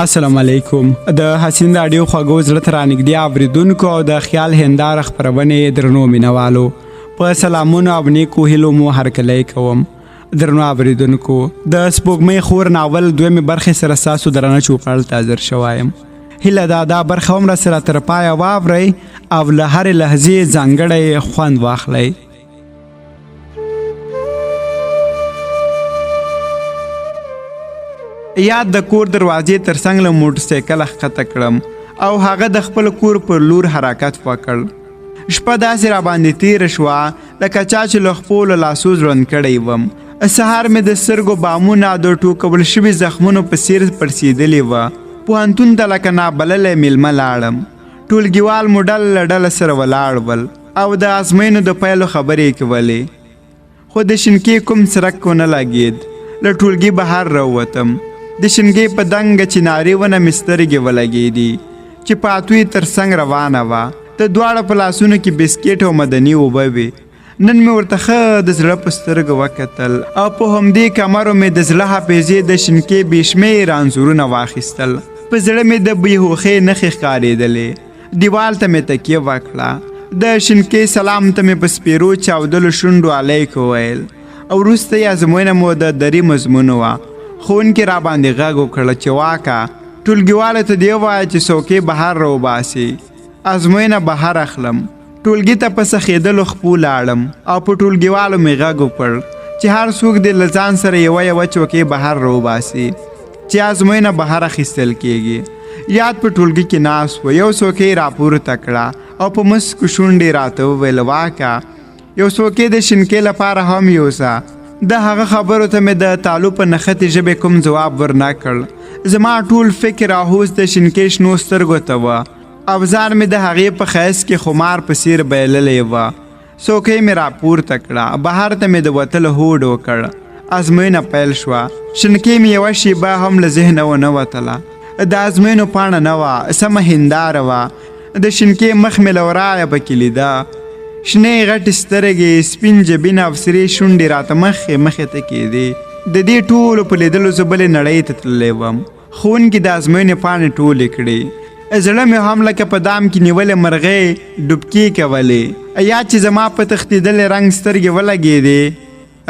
السلام علیکم. د حسین رادیو خوږو زړه ته رانږدې اورېدونکو او د خیال هنداره خپرونې درنو مینوالو په سلامونو او نیکو هیلو مو هرکلی کوم. درنو اورېدونکو د سپوږمۍ خور ناول دویمې برخې سره ستاسو درانه چوپړ ته حاضر شوی یم. هیله ده دا برخه هم راسره تر پایه واورئ او له هرې لحظې ځانګړی خوند واخلئ. یاد د کور دروازې تر څنګ له موټرسایکل ښکته کړم او هغه د خپل کور پر لور حرکت وکړ. شپه داسې راباندې تېره شوه لکه چا چې له خپو له لاسو ژوند کړی وم. سهار مې د سترګو بامونه د ټوکول شوي زخمونو په څېر پړسېدلې وه. پوهنتون ته لکه نابللی میلمه لاړم. ټولګیوال مو ډله له ډله سره ولاړ ول او د ازموینو د پیلو خبرې کولې. خو د شینکۍ کوم څرک ونه لګېد. له ټولګي بهر راووتم. د شینګۍ په دنګه چناري ونه مې سترګې ولګېدې چې پاتوی تر څنګ روانه وه. د دواړه په لاسونو کې بسکیټ او مدني اوبه وې. نن مې ورته ښه د زړه په سترګو وکتل او په همدې کمرو مې د زړه حافظې د شینکۍ بې شمېره انځورونه واخیستل. په زړه مې د بېهوښۍ نښې ښکارېدلې. دیوال ته مې تکیه وکړه. د شینکۍ سلام ته مې په سپېرو چاودلو شونډو علیک وویل او وروسته یې ازموینه مو د دري مضمون وه. ښوونکي را باندې غږ وکړه چې واکه ټولګیوالو ته دې ووایه چې څوکۍ بهر راوباسي. ازموینه بهر اخلم. ټولګي ته په سخېدلو خپو لاړم او په ټولګیوالو مې غږ وکړ چې هر څوک دې له ځان سره یوه څوکۍ بهر راوباسي چې ازموینه بهر اخیستل کېږي. یاد په ټولګي کې ناست و. یو څوکۍ راپورته کړه او په مسکو شونډې راته وویل واکه یو څوکۍ د شینکۍ لپاره هم یوسه. د هغه خبرو ته مې د تالو په نښتې ژبې کوم ځواب ورنه کړ. زما ټول فکر او هوس د شینکۍ شنو سترګو ته وه او ځان مې د هغې په ښایست کې خمار په څېر بایللی وه. څوکۍ مې راپورته کړه. بهر ته مې د وتلو هوډ وکړ. ازموینه پیل شوه. شینکۍ مې یوه شېبه هم له ذهنه ونه وتله. د ازموینو پاڼه نه وه، سمه هنداره وه. د شینکۍ مخ مې له ورایه پکې لیده. شنې غټې سترګې، سپین جبین او سرې شونډې راته مخې ته کېدې. د دې ټولو په لیدلو زه بلې نړۍ ته تللی وم. ښوونکي د ازموینې پاڼې ټولې کړې. زړه مې هم لکه په دام کې نیولې مرغۍ ډوبکې کولې. یا چې زما په تښتېدلې رنګ سترګې ولګېدې.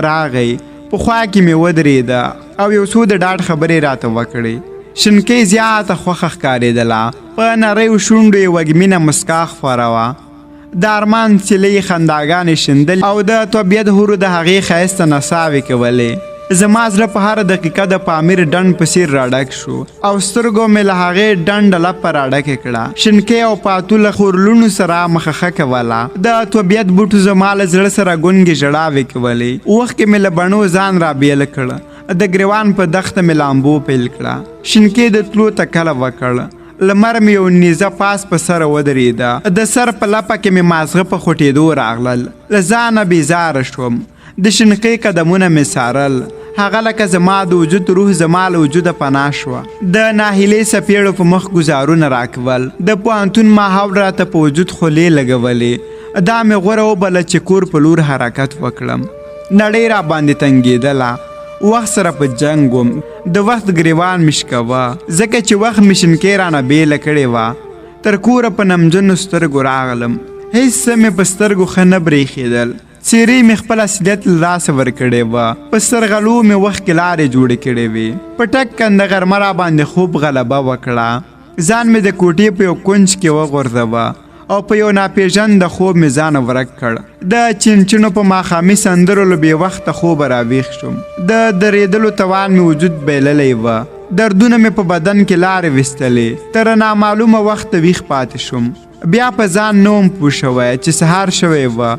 راغی، په خوا کې مې ودرېده او یو څو د ډاډ خبرې راته وکړې. شینکۍ زیاته خوښه ښکارېدله. په نریو شونډو یې وږمینه مسکا خپره وه. د ارمان څلې خنداګانې شیندل او د طبیعت هورو د هغې ښایسته نڅاوې کولې. زما زړه په هره دقیقه د پامیر ډنډ په څېر راډک شو او سترګو مې له هغې ډنډه لپه راډکې کړه. شینکۍ او پاتو له خورلونو سره مخه کوله. د طبیعت بوټو زما له زړه سره ګونګې ژړاوې کولې. وخت کې مې له بڼو ځان رابیل کړ. د ګریوان په دښته مې لامبو پیل کړه. شینکۍ د تلو تکله وکړ. لمر مې یو نیزه پاس په سره ودرېده. د سر په لپه کې مې مازغه په خوټېدو راغلل. له ځانه بېزاره شوم. د شینکۍ قدمونه مې څارل. هغه لکه زما د وجود روح زما له وجوده پناه شوه. د ناهیلۍ څپېړو په مخ ګزارونه راکول. د پوهنتون ماحول راته په وجود خولې لګولې. دا مې غوره وبله چې کور په لور حرکت وکړم. نړۍ را باندې تنګېدله. وخت سره په جنګ وم. د وخت ګریوان مې شکوه ځکه چې وخت مې شینکۍ رانه بیله کړې وه. تر کوره په نمجنو سترګو راغلم. هېڅ څه مې په سترګو ښه نه برېښېدل. څېرې مې خپل اصلیت له لاسه ورکړې وه. په سترغلو مې وخت کې لارې جوړې کړې وې. په ټک کنده غرمه را باندې خوب غلبه وکړه. ځان مې د کوټې په یو کونج کې وغورځوه او په یو ناپېژانده خوب مې ځان ورک کړ. د چنچنو په ماښامي سندرو له بې وخته خوبه راویښ شوم. د درېدلو توان مې وجود بایللی وه. دردونه مې په بدن کې لارې ویستلې. تر نامعلومه وخته ویښ پاتې شوم. بیا په ځان نه وم پوه شوی چې سهار شوی وه.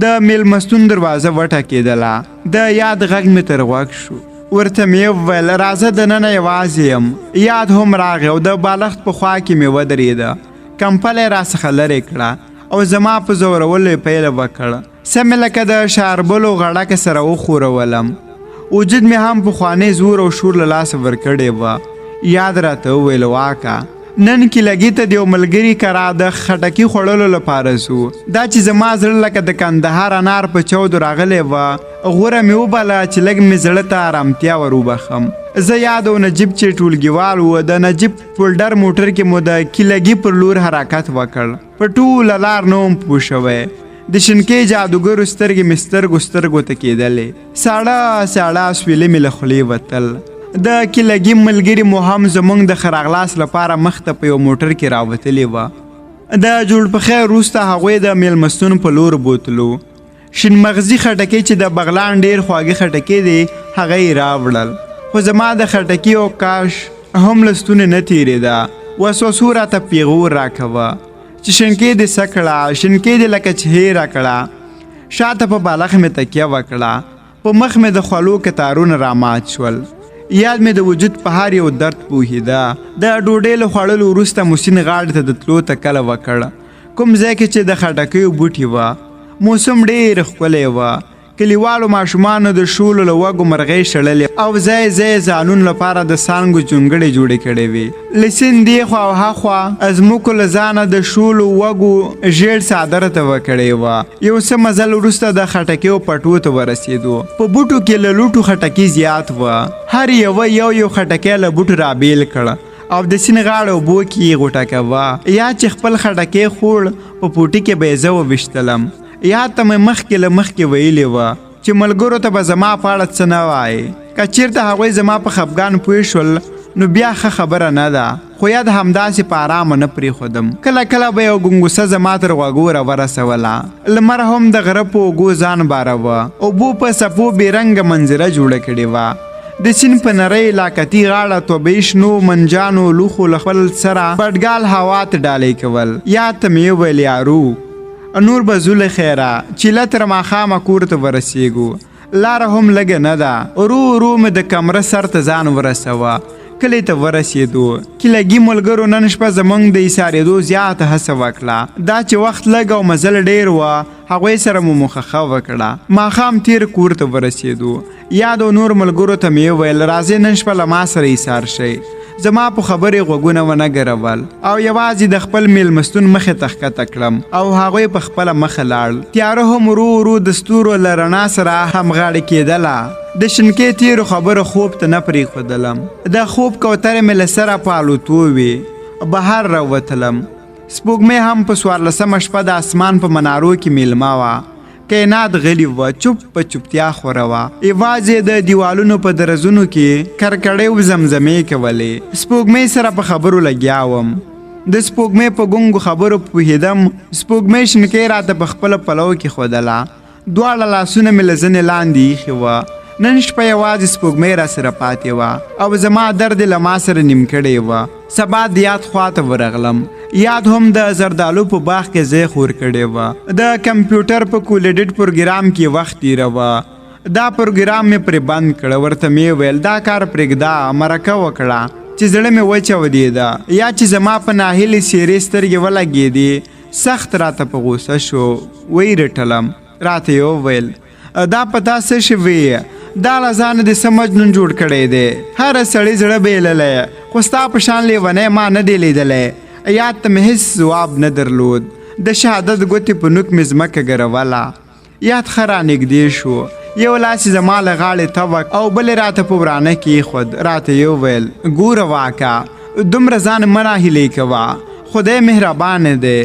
د میلمستون دروازه وټکېدله. د یاد غږ مې تر غوږ شو. ورته مې وویل راځه دننه یوازې یم. یاد هم راغی او د بالښت په خوا کې مې ودرېده. کمپله یې راڅخه لرې کړه او زما په زورولو یې پیل وکړ. سمې لکه د شاربلو غړکه سره وښورولم. وجود مې هم پخوانی زور او شور له لاسه ورکړې وه. یاد راته وویل واکه نن کې لګي ته د یو ملګري کره د خټکي خوړلو لپاره ځو. دا چې زما زړه لکه د کندهار انار په چاودو راغلی وه. غوره مې وبله چې لږ مې زړه ته ارامتیا ور وبخم. زه یاد و نجیب چې ټولګیوال و د نجیب فولډر موټر کې مو د کیلګي پر لور حرکت وکړ په ټوله لار نه وم پوه شوی د شینکۍ جادوګرو سترګې مې سترګو ته کېدلې ساړه ساړه سویلې مې له خولې وتل د کیلګي ملګري مو هم زموږ د خراغلاس لپاره مخ ته په یو موټر کې راوتلې وه د جوړ په خیر وروسته هغوی د میلمستون په لور بوتلو شین مغزي خټکي چې د بغلان ډیر خواږه خټکي دي هغه یې راوړل خو زما د خټکي او کاش هم له ستونې نه تېرېده وسوسو راته پیغور راکوه چې شینکۍ دې څه کړه شینکۍ دې لکه چې هېره کړه شاته په بالښت مې تکیه وکړه په مخ مې د خولو کتارونه رامات شول یاد مې د وجود په هر یو درد پوهېده د ډوډۍ له خوړلو وروسته موسین غاړې ته د تلو تکله وکړ کوم ځای کې چې د خټکیو بوټي وه موسم ډېر ښکلی وه کلیوالو ماشومانو د شولو له وږو مرغۍ شړلې او ځای ځای ځانونو لپاره د سانګو جونګړې جوړې کړې وې له سیند دې خوا او هاخوا ازموکو له ځانه د شولو وږو ژیړ څادره ته وکړې وه یو څه مزل وروسته د خټکیو پټو ته ورسېدو په بوټو کې له لوټو خټکي زیات وه هر یوه یو خټکی له بوټو رابیل کړ او د سیند غاړه اوبو کې یې غوټه کوه یا چې خپل خټکی خوړ په پوټي کې به یې زه وویشتلم یا ته مې مخکې له مخکې ویلې وه چې ملګرو ته به زما په اړه څه نه وایې که چېرته هغوی زما په خفګان پوه شول نو بیا ښه خبره نه ده خو یا د همداسې په ارامه نه پرېښودم کله کله به یو ګنګوسه زما تر غوږو راورسوله لمر هم د غره په اوږو ځان باروه اوبو په څپو بېرنګه منظره جوړه کړې وه د سیند په نرۍ لاکتي غاړه طبیعي شنو منجانو لوښو له خپل سره بډګال هوا ته ډالۍ کول یا ته مې وویل یارو نور به زو له خیره چیله تر ماښامه کور ته ورسېږو لاره هم لږه نه ده ورو ورو مې د کمره سر ته ځان ورسوه کلی ته ورسېدو کیلګي ملګرو نن شپه زموږ د ایسارېدو زیاته هڅه وکړه دا چې وخت لږ او مزل ډېر وه هغوی سره مو مخخه وکړه ماښام تیر کور ته ورسېدو یا د نور ملګرو ته مې وویل راځئ نن شپه له ما سره ایسار شئ زما په خبرې غوږونه ونه ګرول او یوازې د خپل میلمستون مخې ته ښکته کړم او هغوی په خپله مخه لاړل تیاره هم ورو ورو د ستورو له رڼا سره همغاړې کېدله د شینکۍ تیرو خبرو خوب ته نه پرېښودلم د خوب کوترې مې له سره په الوتو وې بهر راوتلم سپوږمۍ هم په 14مه شپه د اسمان په منارو کې میلمه وه کائنات غلی وه چوپ په چوپتیا خوره وه یوازې د دیوالونو په درزونو کې کرکړې زمزمې کولې سپوږمۍ سره په خبرو لګیا وم د سپوږمۍ په ګونګو خبرو پوهېدم سپوږمۍ شینکۍ راته په خپله پلو کې ښودله دواړه لاسونه مې له زنې لاندې ایښې وه نن شپه یوازې سپوږمۍ را سره پاتې وه او زما درد له ما سره نیم کړی وه سبا د یاد خواته ورغلم یاد هم د زردالو په باغ کې ځای خور کړی وه د کمپیوټر په کولېډیټ پروګرام کې وخت تېروه دا پروګرام مې پرې بند کړه ورته مې ویل دا کار پرېږده مرکه وکړه چې زړه مې وچاودېده یا چې زما په ناهیلې څېرې سترګې ولګېدې سخت راته په غوسه شو وی رټلم راته یې وویل دا په تا څه شوي دا له ځانه دې څه مجنون جوړ کړی دی هره سړي زړه بېللی خو ستا په شان لیونی ما نه دی لیدلی یاد ته مې هېڅ ځواب نه درلود د شهادت ګوتې په نوک مې ځمکه ګروله یاد ښه رانږدې شو یو لاس یې زما له غاړې توک او بل یې راته په ورانه کې ایښود راته یې وویل ګوره واکه دومره ځان مه ناهیلې کوه خدای مهربانه دی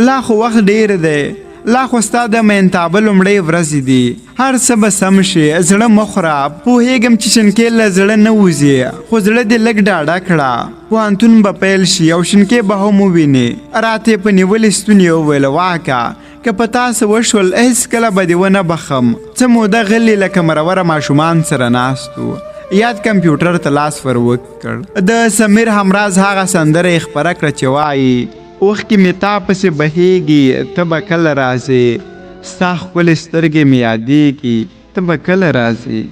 لا خو وخت ډېر دی لا خو ستا د مینتابه لومړۍ ورځې دي هر څه به سم شي زړه مه خوره پوهېږم چې شینکۍ له زړه نه وځي خو زړه دې لږ ډاډه کړه پوهنتون به پیل شي او شینکۍ به هم ووینې راته یې په نیولې ستونې وویل واکه که په تاسو وشول هېڅکله به دې ونه بخم څه موده غلي لکه مروره ماشومان سره ناست وو یاد کمپیوټر ته لاس ور وکړ د سمیر همراز هغه سندره یې خپره کړه چې وایي اوښکې مې تا پسې بهیږي ته به کله راځې ستا ښکلې سترګې مې یادېږي ته به کله راځې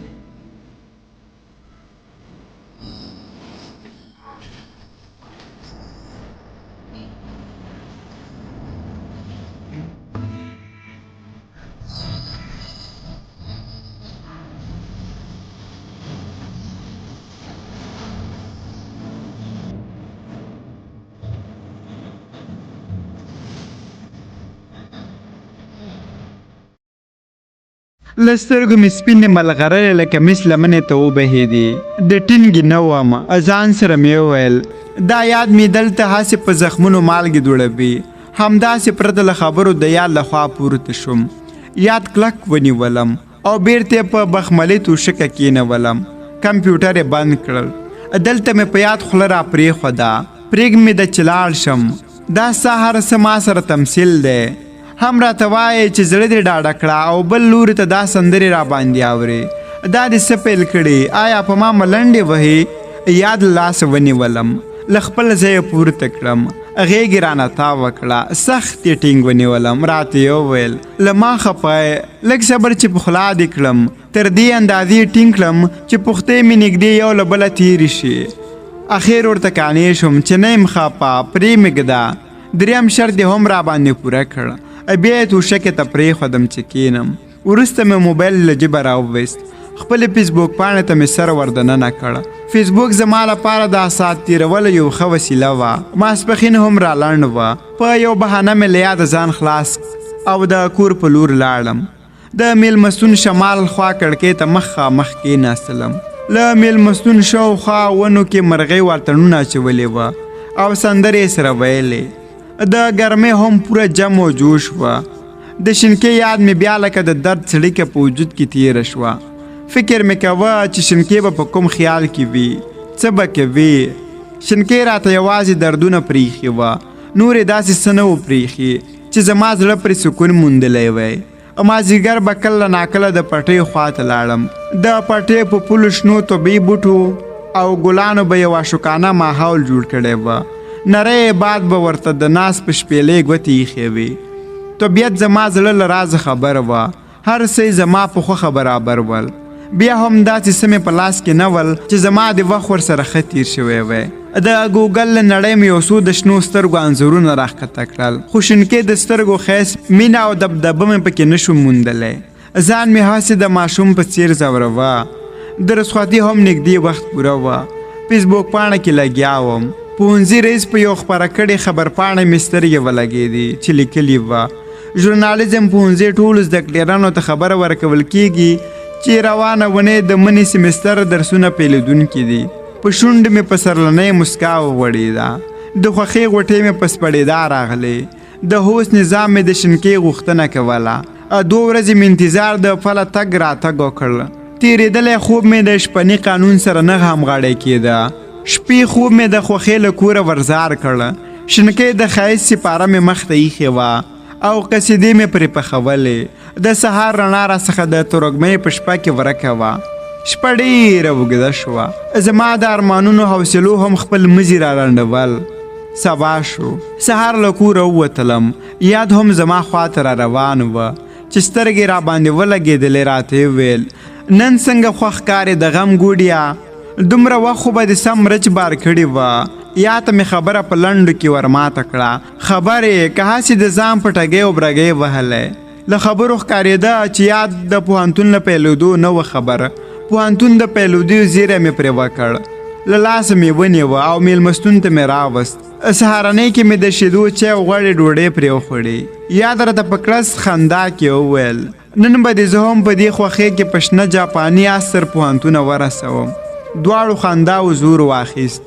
له سترګو مې سپینې ملغرلې لکه مس لمنې ته وبهېدې. د ټینګې نه وم، ځان سره مې وویل دا یاد مې دلته هسې په زخمونو مالګې دوړوي. همداسې پرته له خبرو د یاد له خوا پورته شوم. یاد کلک ونیولم او بیرته په بخملې توشکه کېنولم. کمپیوټر یې بند کړل. دلته مې په یاد خوله را پرېښوده. پرېږ مې د چې لاړ شم. دا ستا هر څه ما سره تمثیل دی. هم راته وایې چې زړه دې ډاډه کړه او بل لوري ته دا سندرې را باندې اورې. دا دې څه پیل کړي؟ آیا په ما ملنډې وهې؟ یاد له لاسه ونیولم، له خپل ځایه پورته کړم. غېږې رانه تاو کړه، سخت یې ټینګ ونیولم. راته یې وویل له ما خفه یې، لږ صبر چې پخلا دې کړم. تر دې اندازې ټینګ کړم چې پښتۍ مې نږدې یو له بله تېرې شي. اخیر ورته قانع شوم چې نه یم خفه، پرې مې ږده. دریم شرط یې هم را باندې پوره کړ. بیا یې توشکې ته پرېښودم چې کېنم. وروسته مې موبایل له جیبه راوویست. خپلې فیسبوک پاڼې ته مې سر وردننه کړ. فیسبوک زما لپاره د ساعت تېرولو یو ښه وسیله وه. ماسپښین هم را لنډ وه. په یو بهانه مې له یاده ځان خلاص او د کور په لور لاړم. د میلمستون شمال خوا کړکۍ ته مخامخ کېناستلم. له میلمستون شاوخوا ونو کې مرغۍ واټنونه اچولې وه او سندرې یې سره ویلې. د ګرمۍ هم پوره جم و جوش وه. د شینکۍ یاد مې بیا لکه د درد څړیکه په وجود کې تېره شوه. فکر مې کوه چې شینکۍ به په کوم خیال کې وي، څه به کوي. شینکۍ راته یوازې دردونه پریښي وه، نور یې داسې څه نه و پریښي چې زما زړه پرې سکون موندلی وی. مازدیګر به کله ناکله د پټۍ خواته لاړم. د پټۍ په پلو شنو طبیعي بوټو او ګلانو به یو عاشقانه ماحول جوړ کړی وه. نری باد به ورته د ناس په شپېلۍ ګوتې ایښې وې. طبیعت زما زړه له رازه خبر وه. هر څه زما په خوښه برابر ول. بیا هم داسې څه مې په لاس کې نه ول چې زما د وخت ورسره ښه تېر شوی وی. د ګوګل له نړۍ مې یو څو د شنو سترګو انځورونه راښکته کړل، خو شینکۍ د سترګو ښایست، مینه او دبدبه مې پکې نه شوم موندلی. ځان مې هسې د ماشوم په څېر ځوروه. د رخصتي هم نږدې وخت پوره وه. فیسبوک پاڼه کې لګیا وم. پوهنځي رئیس په یو خپره کړې خبرپاڼه مې سترګې ولګېدې چې لیکلي وه ژورنالیزم پوهنځي ټولو زده کړیالانو ته خبره ورکول کېږي چې روانه ونې د مني سمستر درسونه پیلېدونکي دي. په شونډې مې په سرلنۍ مسکا وغوړېده. د خوښۍ غوټۍ مې په سپړېدا راغلې. د هوس نظام مې د شینکۍ غوښتنه کوله. 2 ورځې مې انتظار د پله تګ راتګ وکړ. تېرېدلی خوب مې د شپني قانون سره نه همغاړی کېده. شپې خوب مې د خوښۍ له کوره ورزار کړ. شینکۍ د ښایست سپاره مې مخ ته ایښې وه او قصیدې مې پرې پخولې. د سهار رڼا راڅخه د ترږمۍ په شپه کې ورکه وه. شپه ډېره اوږده شوه. زما د ارمانونو حوصلو هم خپل مزي را لنډول. سبا شو. سهار له کوره ووتلم. یاد هم زما خواته را روان وه چې سترګې را باندې ولګېدلې. راته یې ویل نن څنګه خوښ ښکارې د غم ګوډیا؟ دومره وخت خو به دې سم رچ بار کړې وه. یا ته مې خبره په لنډو کې ورماته کړه. خبرې که هسې د ځان په ټګۍ او برګۍ وهلی. له خبرو ښکارېده چې یاد د پوهنتون له پیلېدو نه وه خبره. پوهنتون د پیلېدو زیری مې پرې وکړ. له لاسه مې ونیوه او میلمستون ته مې راوست. سهارنۍ کې مې د شیدو چای او غوړې ډوډۍ پرې وخوړې. یاد راته په کړس خندا کې وویل نن به دې زه هم په دې خوښۍ کې په شنه جاپاني استر پوهنتونه ورسوم. دواړو خندا او زور واخیست.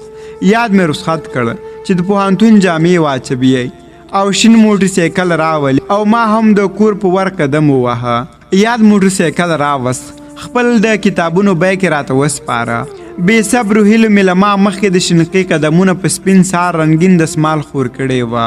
یاد مې رخصت کړ چې د پوهنتون جامې واچوي او شین موټر سایکل راولي او ما هم د کور په ور قدم ووهه. یاد موټر سایکل راوست. خپل د کتابونو بیک راته وسپاره. بې صبرو هیلو مې له ما مخکې د شینکۍ قدمونه په سپین سهار رنګین دسمال خور کړی وه.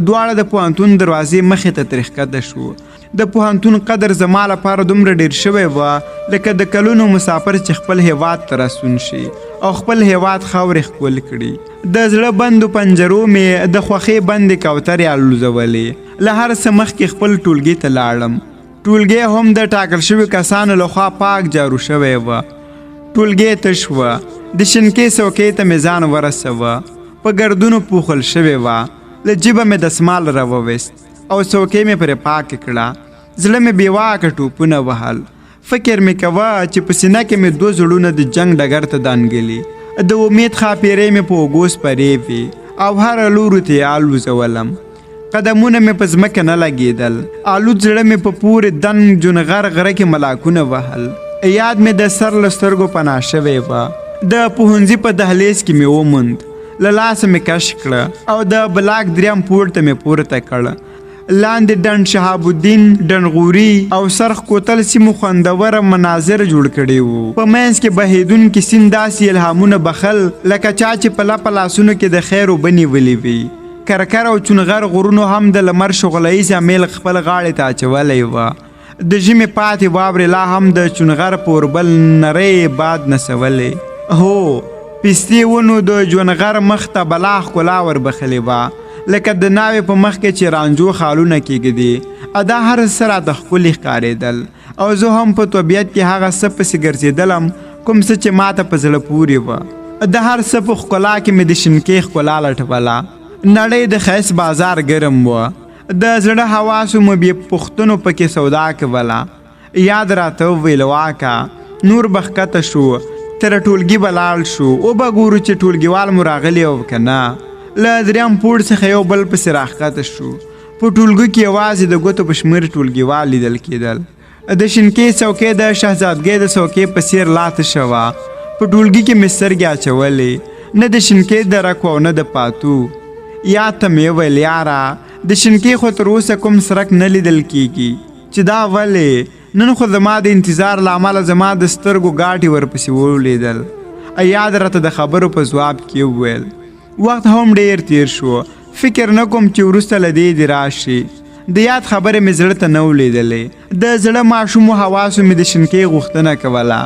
دواړه د پوهنتون دروازې مخې ته ترې ښکته شو. د پوهنتون قدر زما لپاره دومره ډېر شوی وه لکه د کلونو مسافر چې خپل هیواد ته راستون شي او خپل هیواد خاورې ښکل کړي. د زړه بندو پنجرو مې د خوښۍ بندې کوترې الوزولې. له هر څه مخکې خپل ټولګي ته لاړم. ټولګی هم د ټاکل شوي کسانو لخوا پاک جارو شوی وه. ټولګی تش وه. د شینکۍ څوکۍ ته مې ځان ورسوه. په ګردونو پوښل شوې وه. له جیبه مې دسمال راوویست او څوکۍ مې پرې پاکه کړه. زړه مې بېواکه ټوپونه وهل. فکر مې کوه چې په سینه کې مې 2 زړونه د جنګ ډګر ته دانګلي. د امید خاپیرې مې په اوږو سپرې وې او هر لورو ته یې الوزولم. قدمونه مې په ځمکه نه لګېدل. الوت زړه مې په پورې دن جونغر غره کې ملاکونه وهل. یاد مې د سر له سترګو پناه شوی وه. د پوهنځي په دهلیز کې مې وموند. له لاسه مې کش کړه او د بلاک دریم پورته مې پورته کړه. لاندې ډنډ شهاب الدین، ډنغوري او سرخ کوتل سیمو خوندوره مناظر جوړ کړي وو. په منځ کې بهیدونکي سیند داسې الهامونه بخل لکه چا چې په لپه لاسونو کې د خیر اوبه نیولې وي. کرکر او چونغر غرونو هم د لمر شغلهیز امیل خپل غاړې ته اچولی وه. د ژمې پاتې واورې لا هم د چونغر په اوربل نری باد نڅولی. هو، پستې ونو د جونغر مخ ته بلا ښکلا وربخلې وه، لکه د ناوې په مخ کې چې رانجو خالونه کېږدي. دا هر څه راته ښکلي ښکارېدل او زه هم په طبیعت کې هغه څه پسې ګرځېدلم کوم څه چې ماته په زړه پورې وه. د هر څه په ښکلا کې مې د شینکۍ ښکلا لټوله. نړۍ د ښایست بازار ګرم وه. د زړه حواسو مې بې پوښتنو پکې سودا کوله. یاد راته وویل واکه نور به ښکته شو، تر ټولګي به لاړ شو، وبه ګورو چې ټولګیوال مو راغلی او که نه. له دریم پوړ څخه یو بل پسې راښکته شو. په ټولګي کې یوازې د ګوتو په شمېر ټولګیوال لیدل کېدل. د شینکۍ څوکۍ د شهزادګۍ د څوکۍ په څېر لاته شوه. په ټولګي کې مې سترګې اچولې، نه د شینکۍ درک او نه د پاتو. یاد ته مې وویل یاره د شینکۍ خو تر اوسه کوم سرک نه لیدل کېږي چې دا ولې. نن خو زما د انتظار له امله زما د سترګو ګاټې ورپسې ولیدل. یاد راته د خبرو په ځواب کې وویل وخت هم ډیر تیر شو، فکر نه کوم چې وروسته له دې دې راشي. د یاد خبرې مې زړه ته نه ولیدلې. د زړه ماشومو حواسو مې د شینکۍ غوښتنه کوله.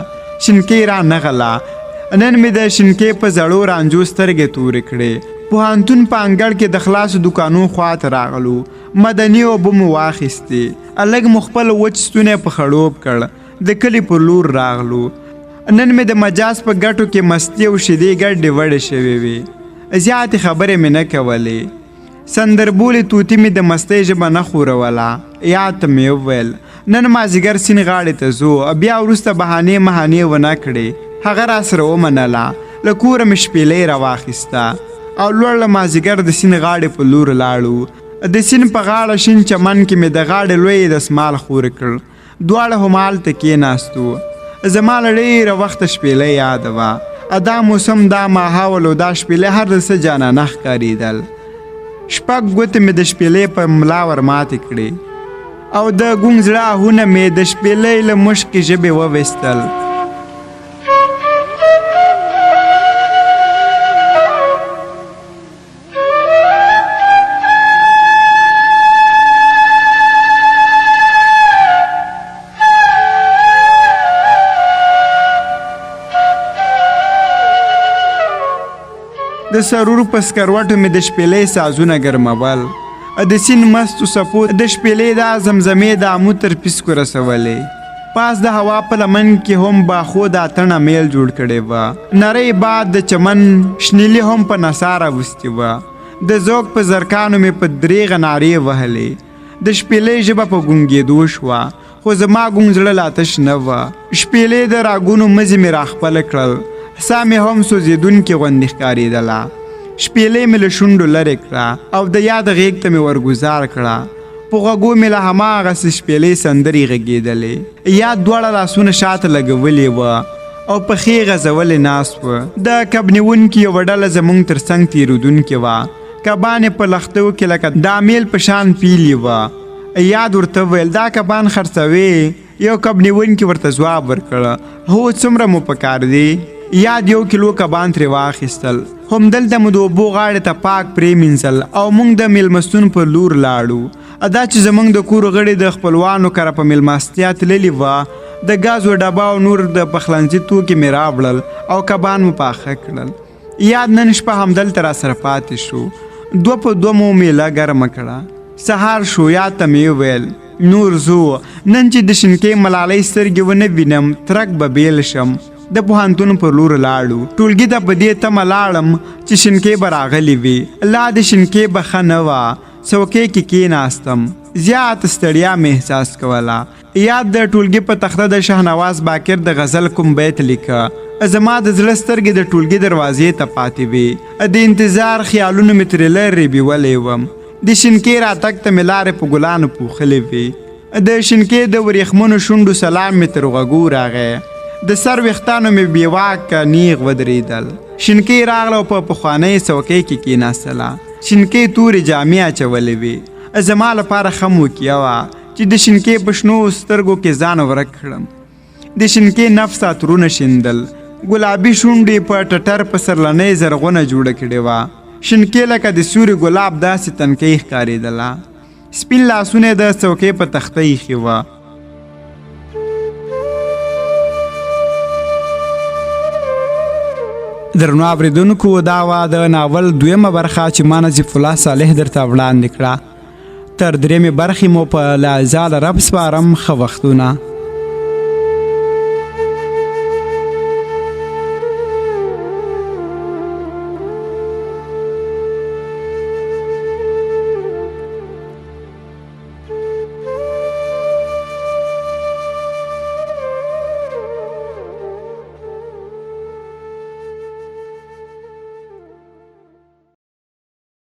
شینکۍ را نغله. نن مې د شینکۍ په زړو رانجو سترګې تورې کړې. پوهنتون په انګړ کې د خلاصو دوکانو خواته راغلو. مدني اوبه مو واخیستې. لږ مو خپل وچ ستونی په خړوب کړ. د کلي پر لور راغلو. نن مې د مجاز په ګټو کې مستي او شیدې ګډې وړې شوې وې. زیاتې خبرې مې نه کولې. سندربولې طوطي مې د مستۍ ژبه نه خوروله. یاد ته مې وویل نن مازدیګر سیند غاړې ته ځو. بیا وروسته بهانې مهانې ونه کړې. هغه راسره ومنله. له کوره مې شپېلۍ راواخیسته او لوړ له مازدیګر د سیند غاړې په لور لاړو. د سیند په غاړه شین چمن کې مې د غاړې لوی دسمال خور کړ. دواړه همالته کېناستو. زما له ډېره وخته شپېلۍ یاده وه. دا موسم، دا ماحول او دا شپېلۍ هر څه جانانه ښکارېدل. شپږ ګوتې مې د شپېلۍ په ملا ور ماتې کړې او د ګونګ زړه آهونه مې د شپېلۍ له مشکې ژبې وویستل. د سرور په سکروټو مې د شپېلۍ سازونه ګرمول. د سیند مستو څپو د شپېلۍ دا زمزمې د امو تر پیسکو رسولې. پاس د هوا په لمن کې هم باخو د اتڼه میل جوړ کړی وه. نری باد د چمن شنیلي هم په نڅا راوستې وه. د ذوق په زرکانو مې په دریغه نارې وهلې. د شپېلۍ ژبه په ګونګېدو شوه، خو زما ګونګ زړه لا تش نه وه. شپېلۍ د راګونو مزې مې راخپله کړل. سا مې هم سوځېدونکې غوندې ښکارېدله. شپېلۍ مې له شونډو لرې کړه او د یاد غېږ ته مې ورګزار کړه. په غوږو مې له هماغسې شپېلۍ سندرې غږېدلې. یاد دواړه لاسونه شاته لګولې وه او پښې غځولې ناست وه. د کب نیونکي یوه ډله زموږ تر څنګ تېرېدونکې وه. کبانې په لښتو کې لکه د امیل په شان پیلې وه. یاد ورته وویل دا کبان خرڅوې؟ یو کب نیونکي ورته ځواب ورکړه هو، څومره مو پکار دی؟ یاد 1 کیلو کبان ترې واخیستل. همدلته مو د اوبو غاړې ته پاک پرېمینځل او موږ د میلمستون په لور لاړو. دا چې زموږ د کور غړي د خپلوانو کره په میلمستیا تللي وه. د ګازو ډبه او نور د پخلنځي توکي مې راوړل او کبان مو پاخه کړل. یاد نن شپه همدلته راسره پاتې شو. 2 په 2 مو میله ګرمه کړه. سهار شو. یاد ته مې وویل نور زو، نن چې د شینکۍ ملالۍ سترګې ونه وینم ترک به بیل شم. د پوهنتون پر لور لاړو. ټولګي ته په دې تمه لاړم چې شینکۍ به راغلې وي. لا د شینکۍ به ښه نه وه. څوکۍ کې کېناستم. زیات ستړیا مې احساس کوله. یاد د ټولګي په تخته د شهنواز باقر د غزل کوم بیت لیکه. زما د زړه سترګې د ټولګي دروازې ته پاتې وې. د انتظار خیالونو مې ترې لرې بیولې وم. د شینکې راتګ ته مې لارې په ګلانو پوښلې وې. د شینکې د ورېښمنو شونډو سلام مې تر غوږو راغی. د سر ویښتانو مې بېواکه نیغ ودرېدل. شینکې راغله او په پخوانۍ څوکۍ کې کېناستله. شینکې تورې جامې اچولې وې. زما لپاره ښه موقعه وه چې د شینکې په شنو سترګو کې ځان ورک کړم. د شینکې نفس عطرونه شیندل. ګلابي شونډې په ټټر په سرلنۍ زرغونه جوړه کړې وه. شینکې لکه د سوري ګلاب داسې تنکۍ ښکارېدله. سپین لاسونه د څوکۍ په تخته ایښې وه. درنو اورېدونکو، دا وه د ناول دویمه برخه چې ما نظیف الله صالح درته وړاندې کړه. تر درېیمې برخې مو په له ځاله رب سپارم. ښه وختونه.